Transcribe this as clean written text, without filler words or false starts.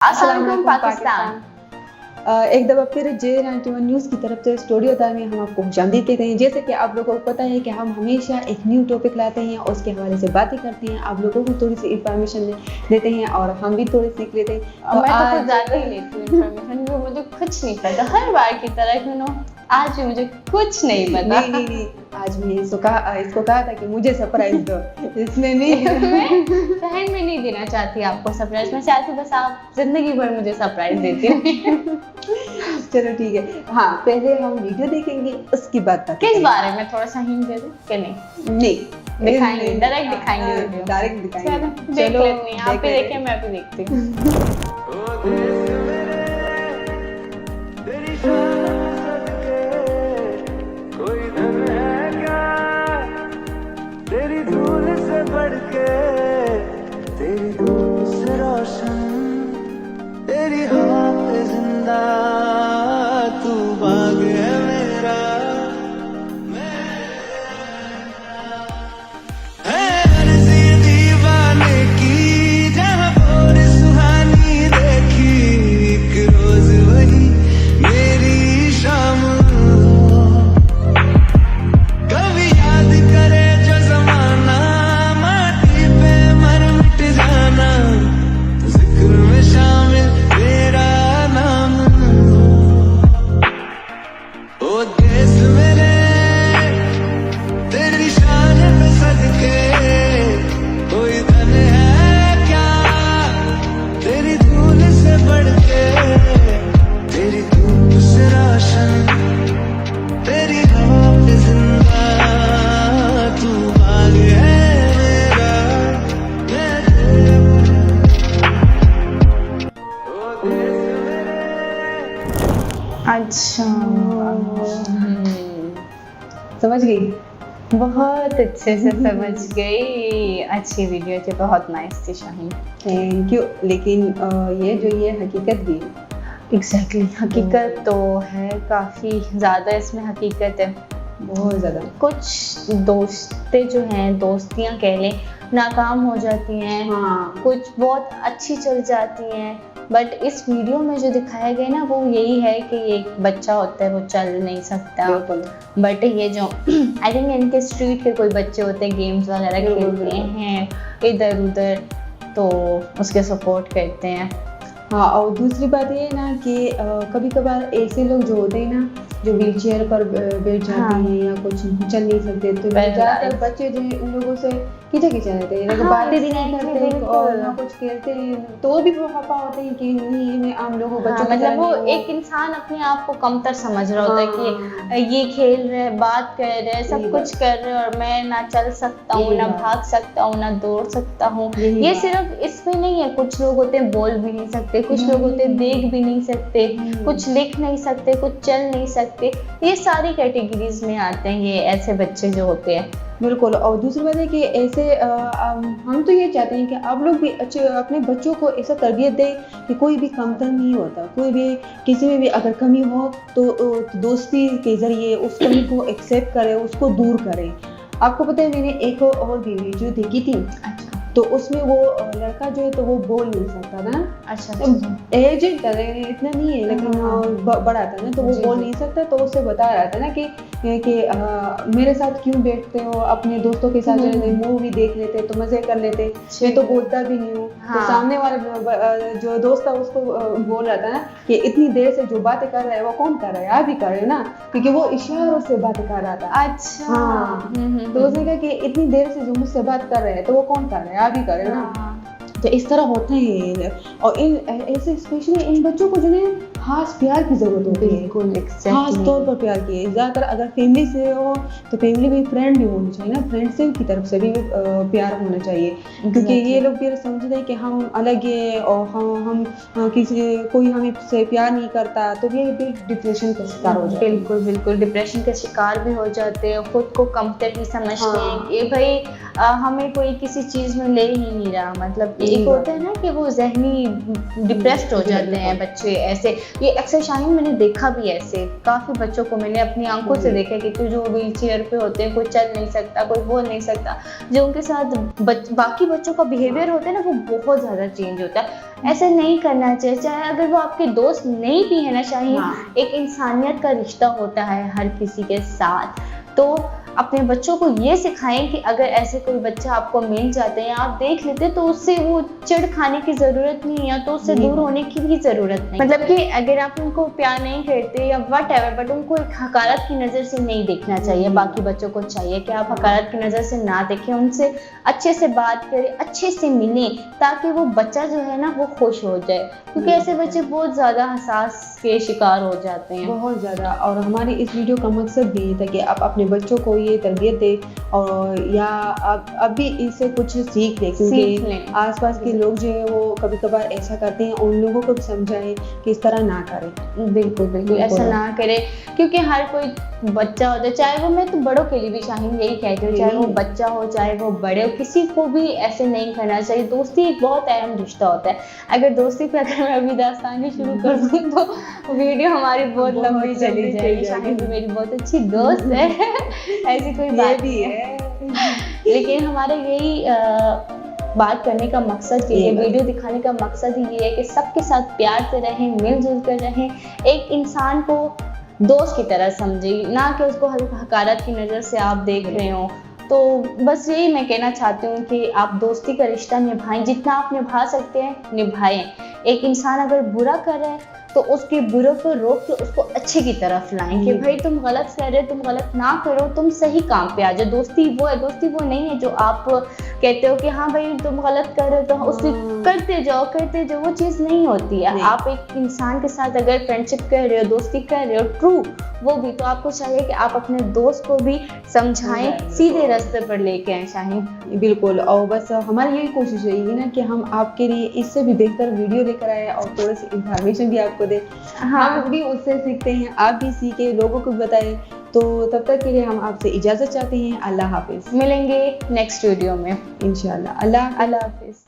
अस्सलाम वालेकुम पाकिस्तान। एक दफ़ा फिर J91 न्यूज़ की तरफ से स्टूडियो टाइम में हम आपको खुशामदीद कहते हैं। जैसे कि आप लोगों को पता है कि हम हमेशा एक न्यू टॉपिक लाते हैं और उसके हवाले से बातें करते हैं, आप लोगों को थोड़ी सी इंफॉर्मेशन देते हैं और हम भी थोड़ी सीख लेते हैं। तो मैं तो कुछ ज़्यादा ही लेती हूँ इंफॉर्मेशन, वो मुझे कुछ नहीं पता, हर बार की तरह आज भी मुझे कुछ नहीं पता। नहीं, आज मैं इसको कहा था कि मुझे सरप्राइज दो, इसने नहीं बहन मैं नहीं देना चाहती आपको सरप्राइज, मैं चाहती बस आप जिंदगी भर मुझे सरप्राइज देती हैं। चलो ठीक है, हाँ पहले हम वीडियो देखेंगे उसकी बात किस बारे में थोड़ा सा हिंट दे दो कि नहीं दिखाएंगे, डायरेक्ट दिखाएंगे वीडियो, डायरेक्ट दिखाएंगे। देख लेते हैं, आप भी देखें मैं भी देखती हूँ। तेरी धूल से बढ़ के तेरी धूप से रोशन तेरी हवा पे जिंदा तू बाग है मेरा है अर्ज़ी दीवाने की जहाँ और सुहानी देखी एक रोज वही मेरी शाम कभी याद करे जो जमाना माटी पे मर मिट जाना जिक्र में शामिल तेरा नाम ओ देश मेरे तेरी शान पे सदके कोई धन है क्या तेरी धूल से बढ़ के तेरी धूप से रोशन तेरी हवा पे जिंदा तू बाग है मेरा मैं अच्छा समझ गई? बहुत अच्छे से समझ गई, अच्छी वीडियो थी, बहुत नाइस थी शाहीन। Thank you. लेकिन ये हकीकत भी है। एग्जैक्टली हकीकत तो है, काफ़ी ज़्यादा इसमें हकीकत है। बहुत ज़्यादा। कुछ दोस्तें जो हैं, दोस्तियां कह लें, नाकाम हो जाती हैं, हाँ। कुछ बहुत अच्छी चल जाती हैं, बट इस वीडियो में जो दिखाया गया ना वो यही है कि एक बच्चा होता है वो चल नहीं सकता, बिल्कुल। बट ये जो आई थिंक इनके स्ट्रीट के कोई बच्चे होते हैं गेम्स वगैरह खेलते हैं इधर उधर, तो उसके सपोर्ट करते हैं। हाँ, और दूसरी बात ये है ना कि कभी कभार ऐसे लोग जो होते हैं ना जो व्हील चेयर पर बैठ जाते हाँ। हैं या कुछ चल नहीं सकते, तो ज़्यादातर बच्चे जो हैं उन लोगों से खींचा रहते हैं, हाँ, बातें भी नहीं करते बिल्कुल। और ना कुछ खेलते हैं, तो वो भी खफा होते हैं कि नहीं मैं आम लोगों बच्चों की तरह मतलब वो नहीं हूँ। एक इंसान अपने आप को कमतर समझ रहा होता है कि ये खेल रहे हैं, बात कर रहे हैं, सब कुछ कर रहे हैं और मैं ना चल सकता हूँ, ना भाग सकता हूँ, ना दौड़ सकता हूँ। ये सिर्फ इसमें नहीं है, कुछ लोग होते हैं बोल भी नहीं सकते, कुछ लोग होते हैं देख भी नहीं सकते, कुछ लिख नहीं सकते, कुछ चल नहीं सकते, ये सारी कैटेगरीज में आते हैं ये ऐसे बच्चे जो होते हैं। बिल्कुल। और दूसरी बात है कि ऐसे हम तो ये चाहते हैं कि आप लोग भी अच्छे अपने बच्चों को ऐसा तरबियत दें कि कोई भी कमतर नहीं होता, कोई भी किसी में भी अगर कमी हो तो दोस्ती के ज़रिए उस कमी को एक्सेप्ट करें, उसको दूर करें। आपको पता है मैंने एक और भी वीडियो देखी थी, तो उसमें वो लड़का जो है तो वो बोल नहीं सकता था। अच्छा एजेंट था, इतना नहीं है लेकिन बड़ा था ना, तो वो बोल नहीं सकता, तो उससे बता रहा था ना कि मेरे साथ क्यों बैठते हो, अपने दोस्तों के साथ मूवी देख लेते तो मजे कर लेते, मैं तो बोलता भी नहीं हूँ। हाँ। तो सामने वाला जो दोस्त था उसको बोल रहा था ना कि इतनी देर से जो बातें कर रहा है वो कौन कर रहा है, आप ही कर रहे हो ना, क्योंकि वो इशारों से बातें कर रहा था। अच्छा हाँ। तो उसने कहा कि इतनी देर से जो मुझसे बात कर रहे हैं तो वो कौन कर रहा है, आप ही कर रहे हो ना। तो इस तरह होते हैं और इन ऐसे स्पेशली इन बच्चों को जो है खास प्यार की जरूरत होती है, खास तौर पर प्यार की। ज़्यादातर अगर फैमिली से हो तो फैमिली में फ्रेंड भी होना चाहिए ना, फ्रेंड से की तरफ से भी प्यार होना चाहिए, क्योंकि ये लोग भी समझते हैं कि हम अलग है और हम कोई हमें से प्यार नहीं करता, तो ये भी डिप्रेशन का शिकार हो जाते हैं। बिल्कुल बिल्कुल डिप्रेशन का शिकार भी हो जाते हैं, खुद को कमतर भी समझते हैं कि भाई हमें कोई किसी चीज़ में ले ही नहीं रहा, मतलब एक होता है ना कि वो जहनी डिप्रेस्ड हो जाते हैं बच्चे ऐसे। ये अक्सर शाहीन मैंने देखा भी ऐसे काफ़ी बच्चों को, मैंने अपनी आंखों से देखा कि जो व्हील चेयर पे होते हैं, कोई चल नहीं सकता, कोई बोल नहीं सकता, जो उनके साथ बाकी बच्चों का बिहेवियर होता है ना वो बहुत ज़्यादा चेंज होता है। ऐसे नहीं करना चाहिए। चाहे अगर वो आपके दोस्त नहीं भी है ना शाहीन, हाँ। एक इंसानियत का रिश्ता होता है हर किसी के साथ। तो अपने बच्चों को ये सिखाएं कि अगर ऐसे कोई बच्चा आपको मिल जाते हैं, आप देख लेते हैं, तो उससे वो चिढ़ खाने की ज़रूरत नहीं है, तो उससे दूर होने की भी ज़रूरत नहीं। मतलब कि अगर आप उनको प्यार नहीं करते या वट एवर, बट उनको एक हकारत की नज़र से नहीं देखना चाहिए। बाकी बच्चों को चाहिए कि आप हकारत की नज़र से ना देखें, उनसे अच्छे से बात करें, अच्छे से मिलें, ताकि वो बच्चा जो है ना वो खुश हो जाए। क्योंकि ऐसे बच्चे बहुत ज़्यादा हसास के शिकार हो जाते हैं, बहुत ज़्यादा। और हमारी इस वीडियो का मकसद भी ये था कि आप अपने बच्चों को ये तरबियत दें और या आप अभी इससे कुछ सीख लें, सीख क्योंकि लें। आसपास के लोग जो है वो कभी कभार ऐसा करते हैं, उन लोगों को भी समझाएं कि इस तरह ना करें। बिल्कुल बिल्कुल ऐसा ना करे, क्योंकि हर कोई बच्चा होता है, चाहे वो, मैं तो बड़ों के लिए भी शाहीन यही कहती हूँ, चाहे वो बच्चा हो चाहे वो बड़े हो, किसी को भी ऐसे नहीं करना चाहिए। दोस्ती एक बहुत अहम रिश्ता होता है। अगर दोस्ती पे अगर मैं अभी दास्तानी शुरू कर दूँ तो वीडियो हमारी बहुत लंबी चली जाएगी। शाहीन भी मेरी बहुत अच्छी दोस्त है ऐसी कोई बात भी नहीं है। लेकिन हमारा यही बात करने का मकसद ये है, वीडियो दिखाने का मकसद ही ये है कि सबके साथ प्यार से रहें, मिलजुल कर रहें, एक इंसान को दोस्त की तरह समझिए, ना कि उसको हकारत की नज़र से आप देख रहे हो। तो बस यही मैं कहना चाहती हूँ कि आप दोस्ती का रिश्ता निभाएं, जितना आप निभा सकते हैं निभाएं। एक इंसान अगर बुरा कर रहा है तो उसके बुरे को रोक के उसको अच्छे की तरफ लाएं कि भाई तुम गलत कर रहे हो, तुम गलत ना करो, तुम सही काम पे आ जाओ। दोस्ती वो है, दोस्ती वो नहीं है जो आप कहते हो कि हाँ भाई तुम गलत कर रहे हो तो उससे करते जाओ, वो चीज़ नहीं होती है। आप एक इंसान के साथ अगर फ्रेंडशिप कर रहे हो, दोस्ती कर रहे हो, ट्रू वो भी, तो आपको चाहिए कि आप अपने दोस्त को भी समझाएं, सीधे रास्ते पर लेके आए शाहीन। बिल्कुल। और बस हमारी यही कोशिश रहेगी ना कि हम आपके लिए इससे भी बेहतर वीडियो लेकर आए और थोड़ी सी इंफॉर्मेशन भी आपको दें। हाँ। हम भी उससे सीखते हैं, आप भी सीखे, लोगों को भी बताएं। तो तब तक के लिए हम आपसे इजाज़त चाहते हैं। अल्लाह हाफिज़। मिलेंगे नेक्स्ट वीडियो में इंशाल्लाह। अल्लाह अल्लाह हाफिज़।